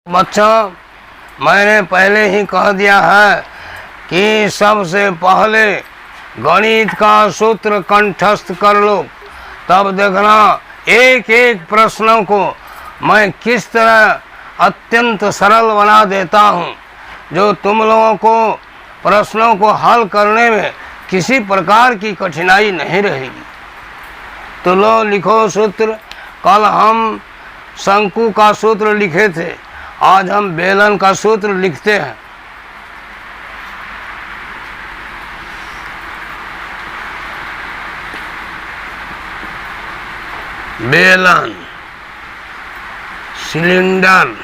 बच्चों, मैंने पहले ही कह दिया है कि सबसे पहले गणित का सूत्र कंठस्थ कर लो, तब देखना एक एक प्रश्नों को मैं किस तरह अत्यंत सरल बना देता हूँ, जो तुम लोगों को प्रश्नों को हल करने में किसी प्रकार की कठिनाई नहीं रहेगी। तो लो लिखो सूत्र। कल हम शंकु का सूत्र लिखे थे, आज हम बेलन का सूत्र लिखते हैं। बेलन, सिलेंडर,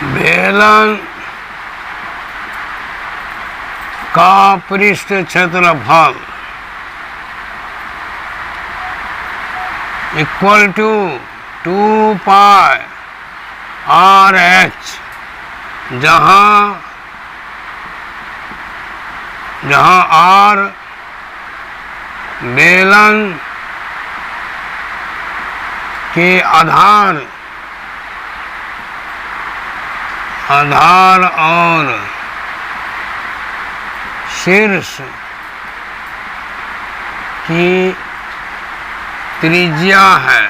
बेलन का पृष्ठ क्षेत्रफल इक्वल टू 2 पाई RH, जहाँ R बेलन के आधार और शीर्ष की त्रिज्या है।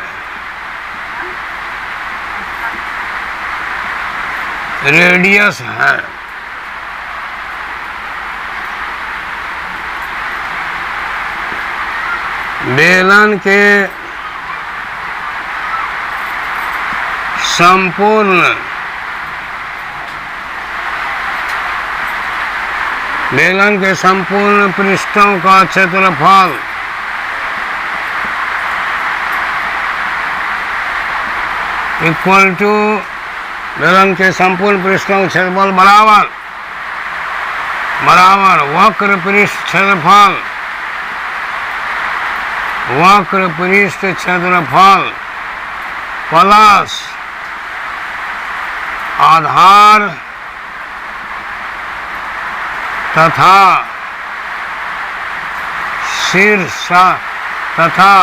रेडियस है। बेलन के संपूर्ण पृष्ठों का क्षेत्रफल इक्वल टू बेलन के संपूर्ण पृष्ठों का क्षेत्रफल बराबर वक्र पृष्ठ क्षेत्रफल प्लस आधार तथा शीर्ष तथा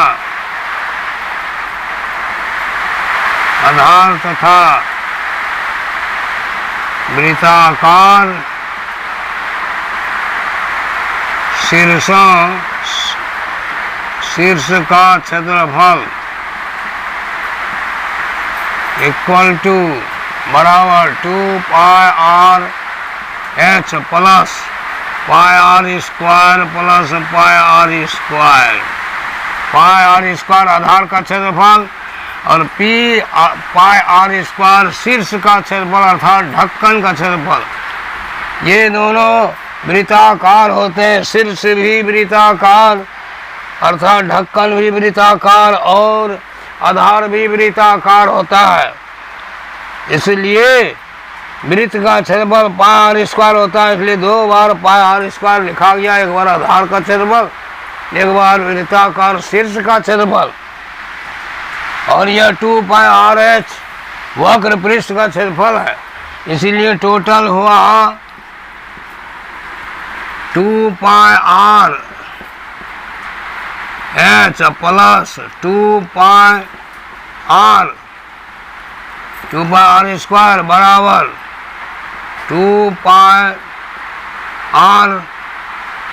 वृत्ताकार शीर्ष का क्षेत्रफल इक्वल टू बराबर 2 pi RH plus pi R square plus pi R square आधार का क्षेत्रफल और पाई R स्क्वायर शीर्ष का क्षेत्रफल अर्थात ढक्कन का क्षेत्रफल। ये दोनों वृत्ताकार होते हैं। शीर्ष भी वृत्ताकार अर्थात ढक्कन भी वृत्ताकार और आधार भी वृत्ताकार होता है। इसलिए वृत्त का क्षेत्रफल पाई R स्क्वायर होता है, इसलिए 2 बार पाई R स्क्वायर लिखा गया। एक बार आधार का क्षेत्रफल, एक बार वृत्ताकार शीर्ष का क्षेत्रफल। और यह 2 पाई RH वक्र पृष्ठ का क्षेत्रफल है। इसीलिए टोटल हुआ 2 पाई RH प्लस 2 पाई R स्क्वायर बराबर 2 पाई R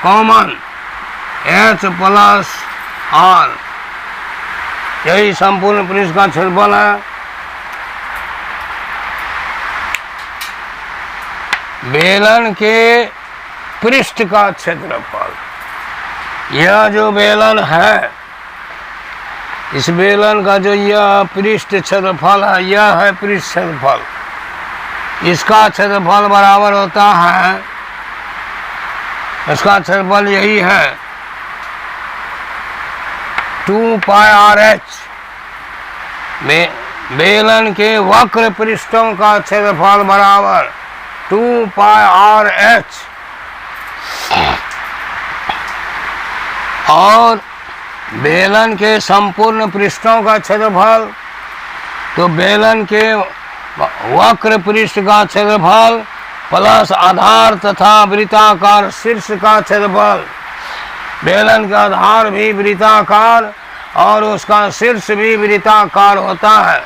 common H plus R, यही संपूर्ण पृष्ठ का क्षेत्रफल है। बेलन के पृष्ठ का क्षेत्रफल, यह जो बेलन है इस बेलन का जो यह पृष्ठ क्षेत्रफल है, यह है पृष्ठ क्षेत्रफल। इसका क्षेत्रफल बराबर होता है, इसका क्षेत्रफल यही है 2 पाई आर एच। बेलन के वक्र पृष्ठों का क्षेत्रफल बराबर 2 पाई आर एच। और बेलन के संपूर्ण पृष्ठों का क्षेत्रफल, तो बेलन के वक्र पृष्ठ का क्षेत्रफल प्लस आधार तथा वृत्ताकार शीर्ष का क्षेत्रफल। बेलन का आधार भी वृत्ताकार और उसका शीर्ष भी वृत्ताकार होता है,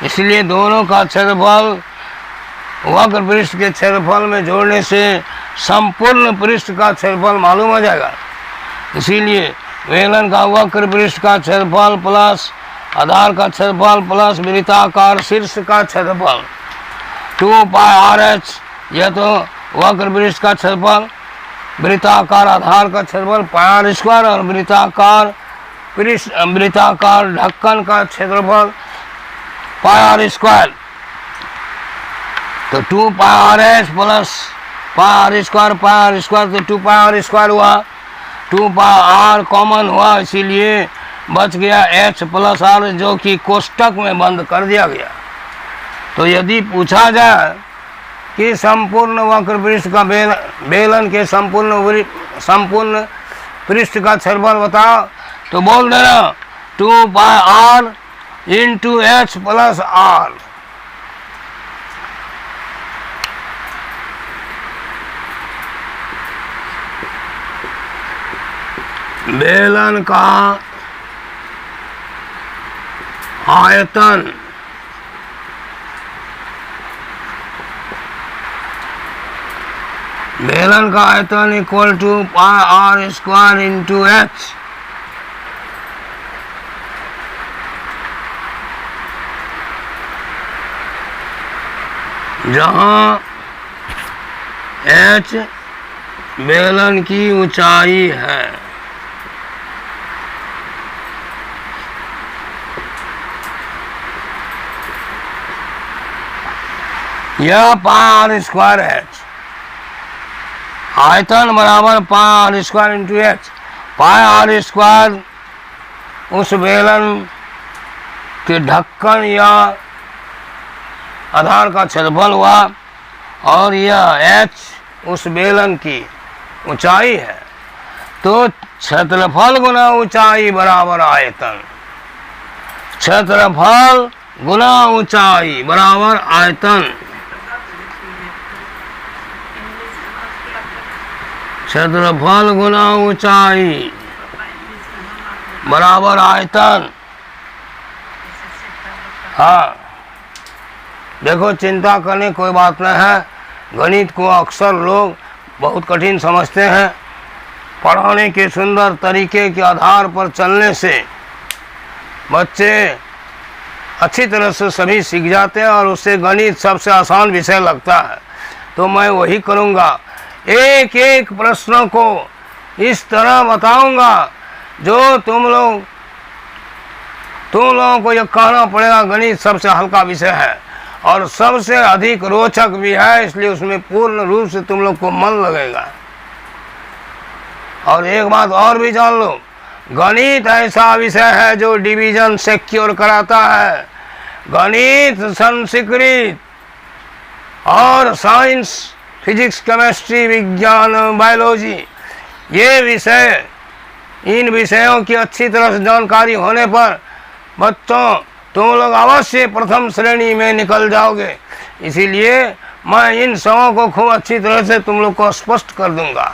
इसलिए दोनों का क्षेत्रफल वक्र पृष्ठ के क्षेत्रफल में जोड़ने से संपूर्ण पृष्ठ का क्षेत्रफल मालूम हो जाएगा। इसीलिए बेलन का वक्र पृष्ठ का क्षेत्रफल प्लस आधार का क्षेत्रफल प्लस वृत्ताकार शीर्ष का क्षेत्रफल 2 पाई आर एच। यह तो वक्र पृष्ठ का क्षेत्रफल, वृत्ताकार आधार का क्षेत्रफल पाई आर स्क्वायर और वृत्ताकार ढक्कन का क्षेत्रफल पाई आर स्क्वायर। तो 2 pi R H plus pi R square तो 2 पाई आर स्क्वायर हुआ। 2 पाई आर कॉमन हुआ, इसीलिए बच गया एच प्लस आर, जो कि कोष्टक में बंद कर दिया गया। तो यदि पूछा जाए कि संपूर्ण वक्र पृष्ठ का बेलन के संपूर्ण पृष्ठ का क्षेत्रफल बताओ, तो बोल देना 2 pi R into H plus R. बेलन का आयतन equal to pi R square into H. जहाँ एच बेलन की ऊंचाई है। यह पाई आर स्क्वायर एच, आयतन बराबर pi R square into H. Pi R square उस बेलन के ढक्कन या आधार का क्षेत्रफल हुआ, और यह एच उस बेलन की ऊंचाई है। तो क्षेत्रफल गुना ऊंचाई बराबर आयतन, क्षेत्रफल गुना ऊंचाई बराबर आयतन। क्षेत्रफल गुना ऊंचाई बराबर आयतन। हाँ, देखो चिंता करने कोई बात नहीं है। गणित को अक्सर लोग बहुत कठिन समझते हैं। पढ़ाने के सुंदर तरीके के आधार पर चलने से बच्चे अच्छी तरह से सभी सीख जाते हैं और उससे गणित सबसे आसान विषय लगता है। तो मैं वही करूँगा, एक एक प्रश्नों को इस तरह बताऊंगा जो तुम लोगों को यह कहना पड़ेगा गणित सबसे हल्का विषय है और सबसे अधिक रोचक भी है, इसलिए उसमें पूर्ण रूप से तुम लोग को मन लगेगा। और एक बात और भी जान लो, गणित ऐसा विषय है जो डिवीजन सिक्योर कराता है। गणित, संस्कृत और साइंस, फिजिक्स, केमिस्ट्री, विज्ञान, बायोलॉजी, ये विषय, इन विषयों की अच्छी तरह से जानकारी होने पर बच्चों तुम लोग अवश्य प्रथम श्रेणी में निकल जाओगे। इसीलिए मैं इन सबों को खूब अच्छी तरह से तुम लोग को स्पष्ट कर दूंगा।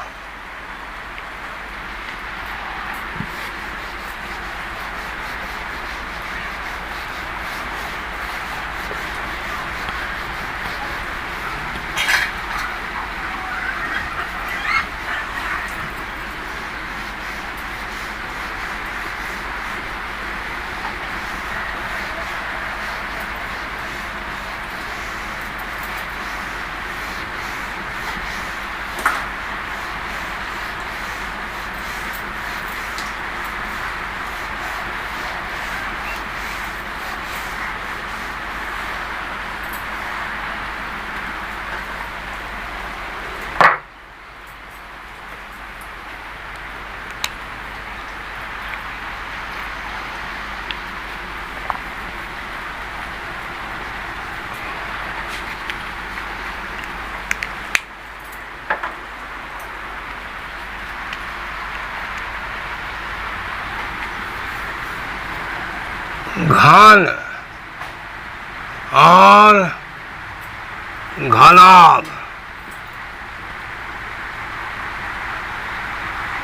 घन और घनाभ।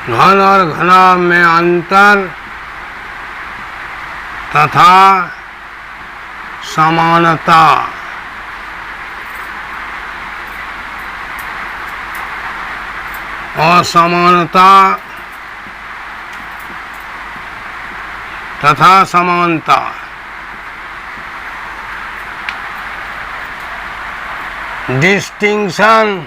घन और घनाभ में अंतर तथा समानता। असमानता तथा समानता। Distinction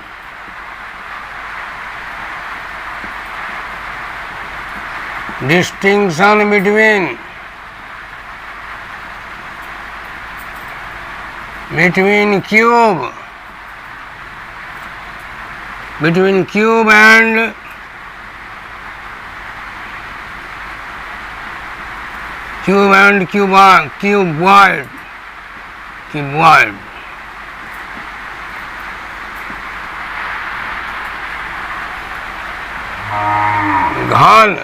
between cube and cuboid। घन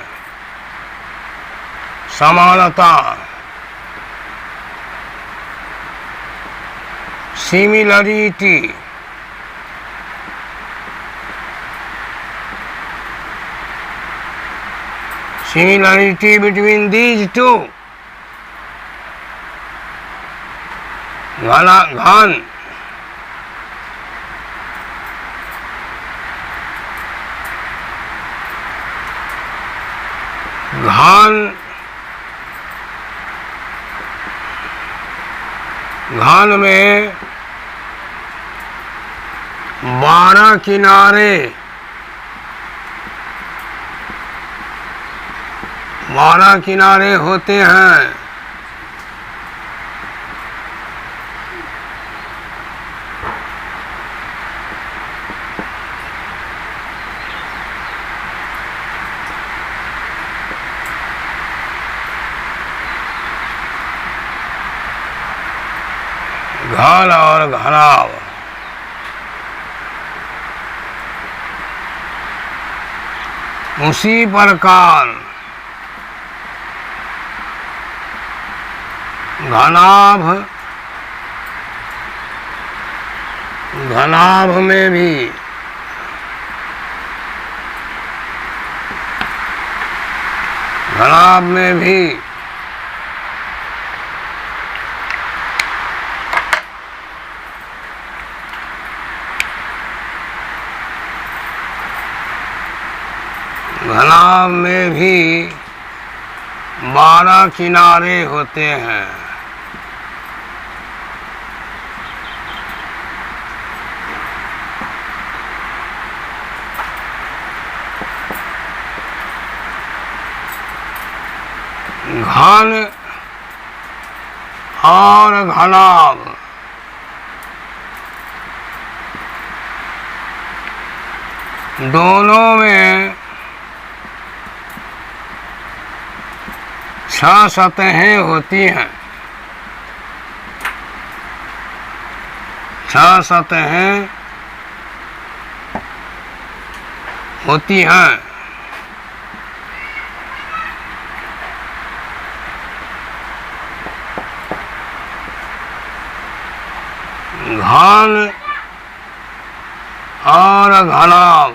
समानता, सिमिलरिटी, between these two। घन घन में 12 किनारे होते हैं। घन और घनाभ। उसी प्रकार घनाभ में भी घनाभ में भी 12 किनारे होते हैं। घन और घनाभ दोनों में 6 सतहें होती हैं। 6 सतहें होती हैं। घन और घनाभ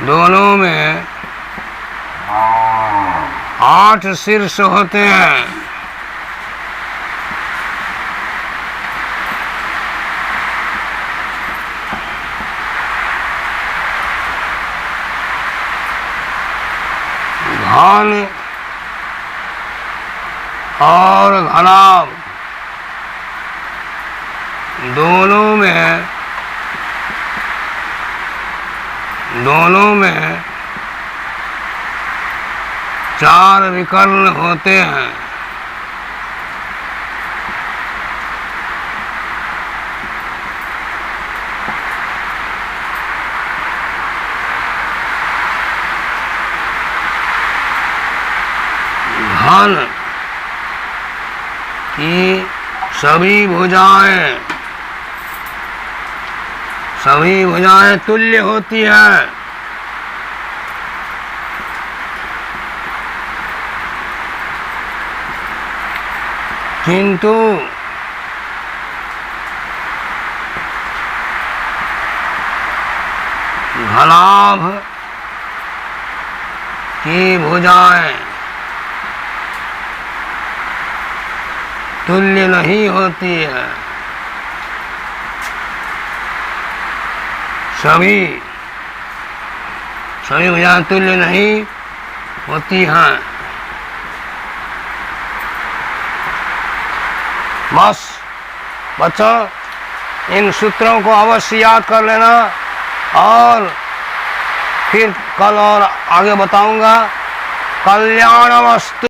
दोनों में 8 शीर्ष होते हैं। घन और घनाभ दोनों में 4 विकर्ण होते हैं। घन की सभी भुजाएं सभी भुजाएं तुल्य होती हैं, किंतु घनाभ की भुजाएं तुल्य नहीं होती है। सभी भुजाएं तुल्य नहीं होती हैं। बस बच्चों, इन सूत्रों को अवश्य याद कर लेना और फिर कल और आगे बताऊंगा। कल्याणमस्तु।